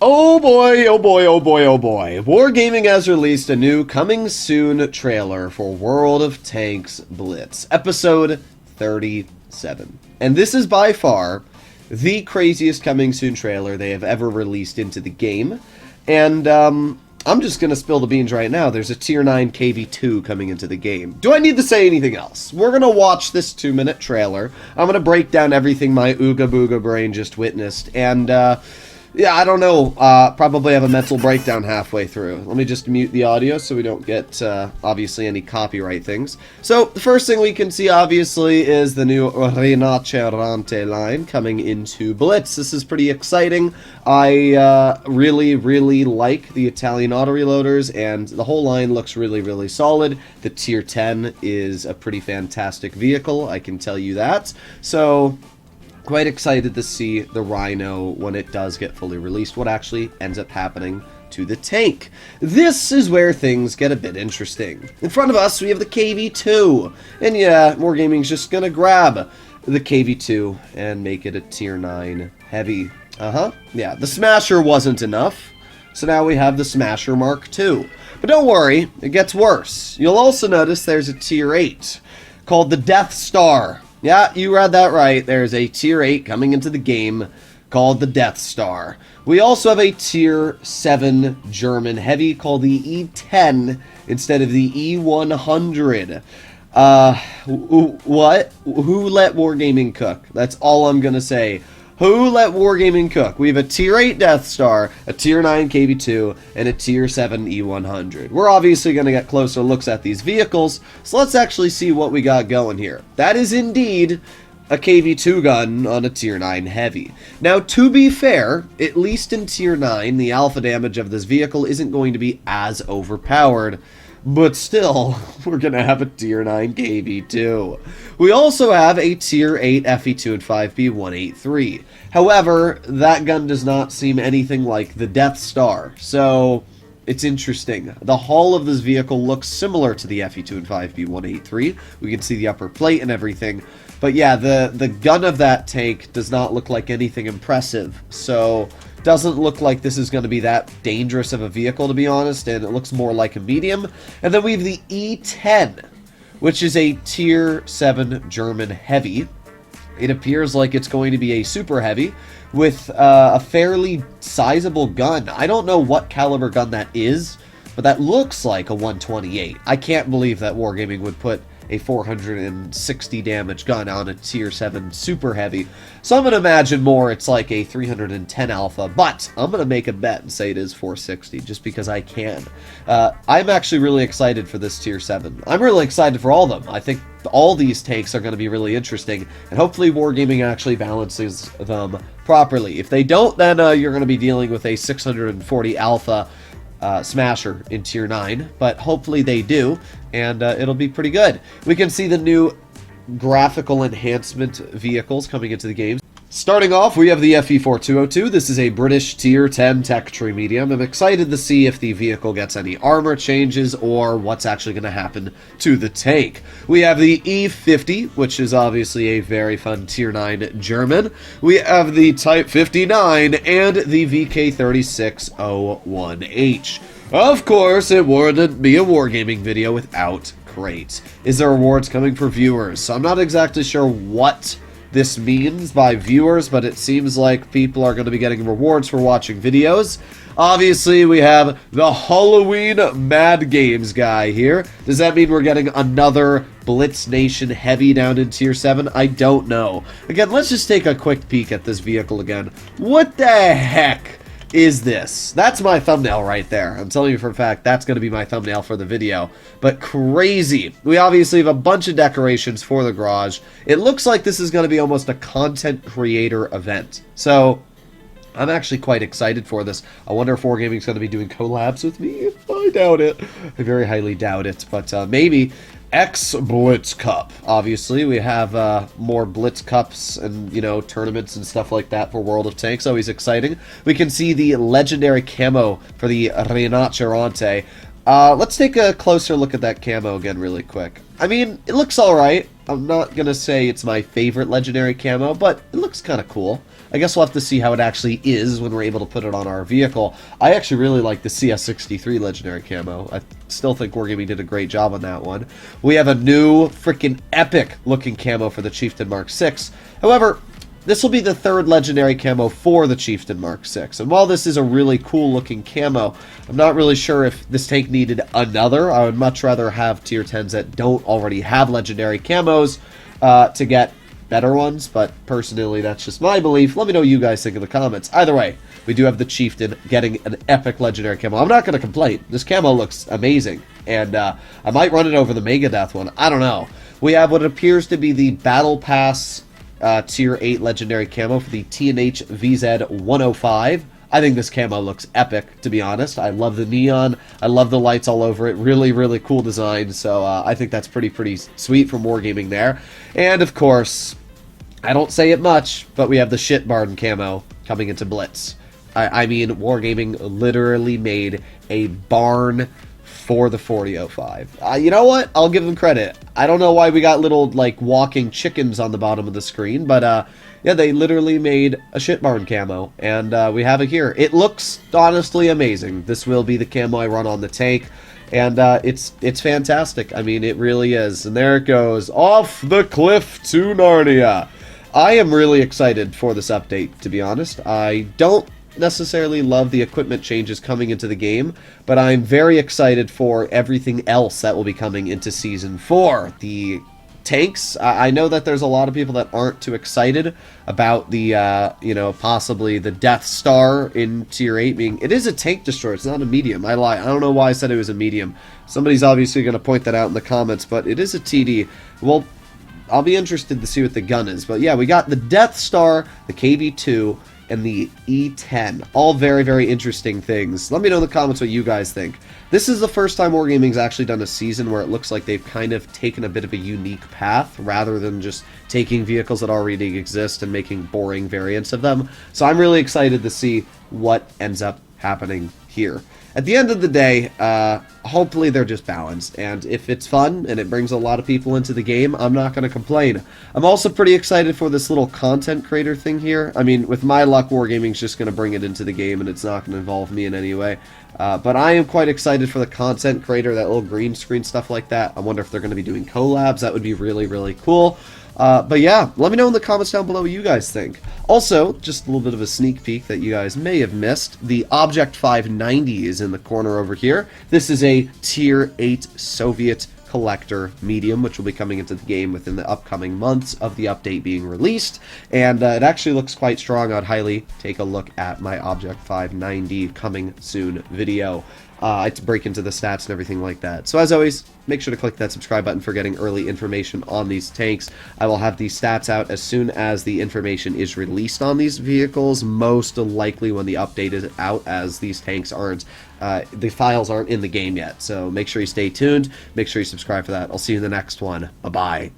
Oh boy, oh boy, oh boy, oh boy. Wargaming has released a new coming soon trailer for World of Tanks Blitz, episode 37. And this is by far the craziest coming soon trailer they have ever released into the game. And I'm just going to spill the beans right now. There's a tier 9 KV-2 coming into the game. Do I need to say anything else? We're going to watch this 2-minute trailer. I'm going to break down everything my Ooga Booga brain just witnessed. And, yeah, I don't know. Probably have a mental breakdown halfway through. Let me just mute the audio so we don't get, obviously, any copyright things. So, the first thing we can see, obviously, is the new Rinocerante line coming into Blitz. This is pretty exciting. I really, really like the Italian auto-reloaders, and the whole line looks really, really solid. The tier 10 is a pretty fantastic vehicle, I can tell you that. So quite excited to see the Rhino when it does get fully released, what actually ends up happening to the tank. This is where things get a bit interesting. In front of us, we have the KV-2. And yeah, Wargaming's just gonna grab the KV-2 and make it a tier 9 heavy. Yeah, the Smasher wasn't enough, so now we have the Smasher Mark II. But don't worry, it gets worse. You'll also notice there's a tier 8 called the Death Star. Yeah, you read that right. There's a tier 8 coming into the game called the Death Star. We also have a tier 7 German heavy called the E10 instead of the E100. What? Who let Wargaming cook? That's all I'm gonna say. Who let Wargaming cook? We have a tier 8 Death Star, a tier 9 KV-2, and a tier 7 E100. We're obviously going to get closer looks at these vehicles, so let's actually see what we got going here. That is indeed a KV-2 gun on a tier 9 heavy. Now, to be fair, at least in tier 9, the alpha damage of this vehicle isn't going to be as overpowered. But still, we're going to have a tier 9 KV-2. We also have a tier 8 FE2 and 5B 183. However, that gun does not seem anything like the Death Star, so it's interesting. The hull of this vehicle looks similar to the FE2 and 5B 183. We can see the upper plate and everything. But yeah, the gun of that tank does not look like anything impressive, so doesn't look like this is going to be that dangerous of a vehicle, to be honest, and it looks more like a medium. And then we have the E10, which is a tier 7 German heavy. It appears like it's going to be a super heavy with a fairly sizable gun. I don't know what caliber gun that is, but that looks like a 128. I can't believe that Wargaming would put a 460 damage gun on a tier 7 super heavy. So I'm going to imagine more it's like a 310 alpha, but I'm going to make a bet and say it is 460 just because I can. I'm actually really excited for this tier 7. I'm really excited for all of them. I think all these takes are going to be really interesting, and hopefully Wargaming actually balances them properly. If they don't, then you're going to be dealing with a 640 alpha Smasher in tier 9, but hopefully they do, and it'll be pretty good. We can see the new graphical enhancement vehicles coming into the game. Starting off, we have the FE4202. This is a British tier 10 tech tree medium. I'm excited to see if the vehicle gets any armor changes or what's actually going to happen to the tank. We have the E50, which is obviously a very fun tier 9 German. We have the Type 59 and the VK3601H. Of course, it wouldn't be a Wargaming video without crates. Is there rewards coming for viewers? So I'm not exactly sure what this means by viewers, but it seems like people are going to be getting rewards for watching videos. Obviously, we have the Halloween Mad Games guy here. Does that mean we're getting another Blitz Nation heavy down in tier 7? I don't know. Again, let's just take a quick peek at this vehicle again. What the heck is this? That's my thumbnail right there. I'm telling you for a fact that's going to be my thumbnail for the video. But crazy. We obviously have a bunch of decorations for the garage. It looks like this is going to be almost a content creator event. So I'm actually quite excited for this. I wonder if Wargaming's going to be doing collabs with me. I doubt it. I very highly doubt it. But maybe. Blitz Cup. Obviously, we have more Blitz Cups and, you know, tournaments and stuff like that for World of Tanks. Always exciting. We can see the legendary camo for the Rinocerante. Let's take a closer look at that camo again really quick. I mean, it looks alright. I'm not gonna say it's my favorite legendary camo, but it looks kind of cool. I guess we'll have to see how it actually is when we're able to put it on our vehicle. I actually really like the CS63 legendary camo. I still think Wargaming did a great job on that one. We have a new freaking epic looking camo for the Chieftain Mark 6. However, this will be the third legendary camo for the Chieftain Mark 6. And while this is a really cool looking camo, I'm not really sure if this tank needed another. I would much rather have tier 10s that don't already have legendary camos to get better ones. But personally, that's just my belief. Let me know what you guys think in the comments. Either way, we do have the Chieftain getting an epic legendary camo. I'm not going to complain. This camo looks amazing. And I might run it over the Megadeth one. I don't know. We have what appears to be the Battle Pass Tier 8 Legendary Camo for the TNH VZ 105. I think this camo looks epic, to be honest. I love the neon. I love the lights all over it. Really, really cool design. So I think that's pretty sweet from Wargaming there. And, of course, I don't say it much, but we have the shit barn camo coming into Blitz. I mean, Wargaming literally made a barn for the 4005. You know what? I'll give them credit. I don't know why we got little, like, walking chickens on the bottom of the screen, but, yeah, they literally made a shit barn camo, and we have it here. It looks, honestly, amazing. This will be the camo I run on the tank, and it's fantastic. I mean, it really is. And there it goes. Off the cliff to Narnia. I am really excited for this update, to be honest. I don't necessarily love the equipment changes coming into the game, but I'm very excited for everything else that will be coming into Season 4. The tanks, I know that there's a lot of people that aren't too excited about the, you know, possibly the Death Star in Tier 8 being... It is a tank destroyer, it's not a medium. I lie. I don't know why I said it was a medium. Somebody's obviously going to point that out in the comments, but it is a TD. Well, I'll be interested to see what the gun is. But yeah, we got the Death Star, the KV-2, and the E10. All very interesting things. Let me know in the comments what you guys think. This is the first time Wargaming's actually done a season where it looks like they've kind of taken a bit of a unique path rather than just taking vehicles that already exist and making boring variants of them. So I'm really excited to see what ends up happening here. At the end of the day, hopefully they're just balanced, and if it's fun and it brings a lot of people into the game, I'm not going to complain. I'm also pretty excited for this little content creator thing here. I mean, with my luck, Wargaming's just going to bring it into the game, and it's not going to involve me in any way. But I am quite excited for the content creator, that little green screen stuff like that. I wonder if they're going to be doing collabs. That would be really cool. But yeah, let me know in the comments down below what you guys think. Also, just a little bit of a sneak peek that you guys may have missed. The Object 590 is in the corner over here. This is a Tier 8 Soviet collector medium, which will be coming into the game within the upcoming months of the update being released. And it actually looks quite strong. I'd highly take a look at my Object 590 coming soon video. To break into the stats and everything like that. So as always, make sure to click that subscribe button for getting early information on these tanks. I will have these stats out as soon as the information is released on these vehicles, most likely when the update is out, as these tanks aren't, the files aren't in the game yet. So make sure you stay tuned, make sure you subscribe for that. I'll see you in the next one. Bye-bye.